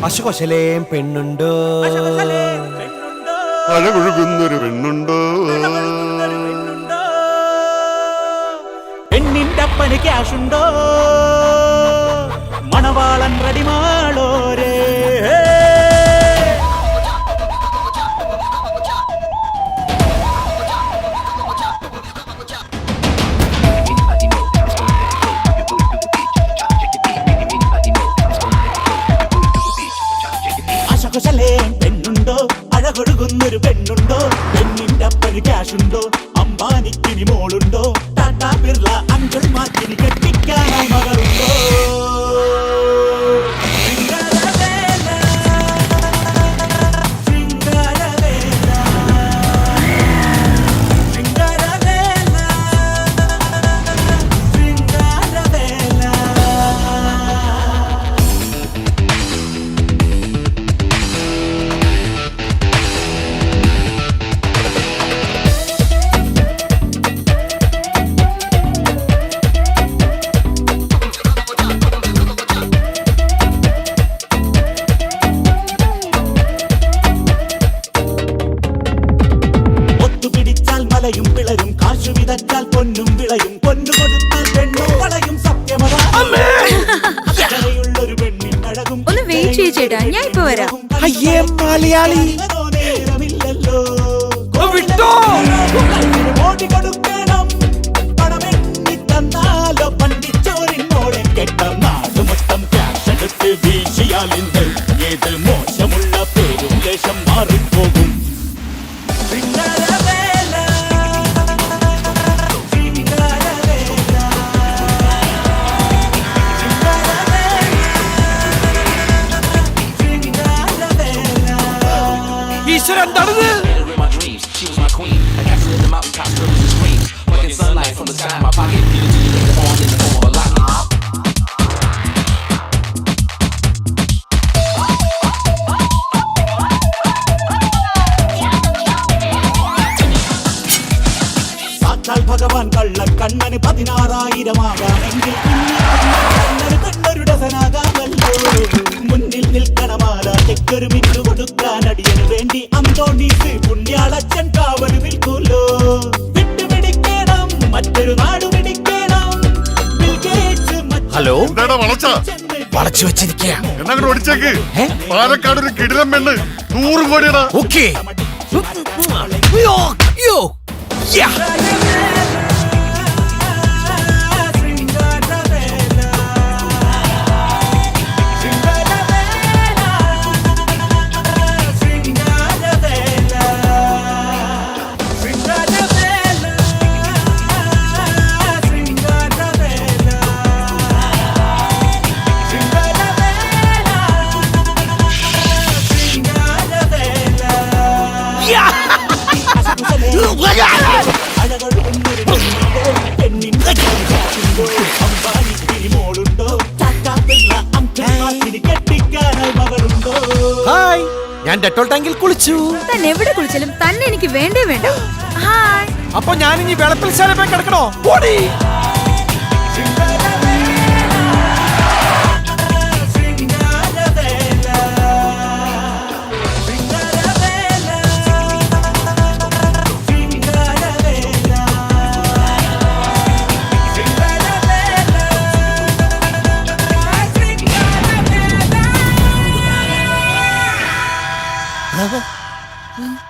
അശുകൊശലേം പെണ്ണുണ്ടോ, അഴകൊഴുകുന്നൊരു പെണ്ണുണ്ടോ, പെണ്ണിന്റെ അപ്പന് ക്യാഷുണ്ടോ, മണവാളൻ റെഡിമാളോരേ. അശകുശലേം പെണ്ണുണ്ടോ, അഴകൊഴുകുന്നൊരു പെണ്ണുണ്ടോ, പെണ്ണിന്റെ അപ്പന് ക്യാഷുണ്ടോ, അംബാനിക്കിനി മോളുണ്ടോ, ടാറ്റാ ബിർള അങ്കിൾ മാറ്റിനി കെട്ടിക്കാനായി മകളുണ്ടോ. മലയും പിളരും, കാശു വിതച്ചാൽ പൊന്നും വിളയും, പൊന്നു കൊടുത്താൽ പെണ്ണും വളയും. സത്യമതയുള്ളൊരു പെണ്ണിൻ അഴകും. ഒന്ന് വെയിറ്റ് ചെയ്യ് ചേട്ടാ, ഞാൻ ഇപ്പൊ വരാം. അയ്യേ മലയാളി നേരമില്ലല്ലോ, ഓടിക്കൊടുക്കണം പണമെണ്ണി തന്നാലോ, പണ്ടിച്ചോറിനോടെ കെട്ട നാട് മൊത്തം ക്യാഷ് എടുത്ത് വീശിയാൽ ഇന്ന് ഏത് മോശമുള്ള പേരും ലേശം മാറിപ്പോകും. ഈശ്വരൻ എന്താണിത്? സാക്ഷാൽ ഭഗവാൻ കള്ള കണ്ണന് 16,000 കണ്ണന് കണ്ണൊരു ഡസനാകാമല്ലോ. മുന്നിൽ നിൽക്കണമാല തെക്കൊരു മിന്നു കൊടുക്കാൻ അടിയന് വേണ്ടി അന്തോണീസ് പുണ്യാളച്ചൻ കാവല് നിൽക്കൂല്ലോ. വിട്ടുപിടിക്കണം, മറ്റൊരു നാട് പിടിക്കണം. ഹലോ, വളച്ചു വെച്ചിരിക്കുക. എന്നങ്ങോട്ട് ഓടിച്ചേക്ക്. പാലക്കാട് ഒരു കിടിലം പെണ്ണ് 100 കോടിയടാ. ഓക്കേ. ഹായ്, ഞാൻ ഡെറ്റോൾ ടാങ്കിൽ കുളിച്ചു. തന്നെ എവിടെ കുളിച്ചാലും തന്നെ എനിക്ക് വേണ്ടേ വേണ്ട. ഹായ്. അപ്പൊ ഞാൻ ഇനി വെളപ്പിൽ ശാലമായി കിടക്കണോ? ഓടി. Hmm?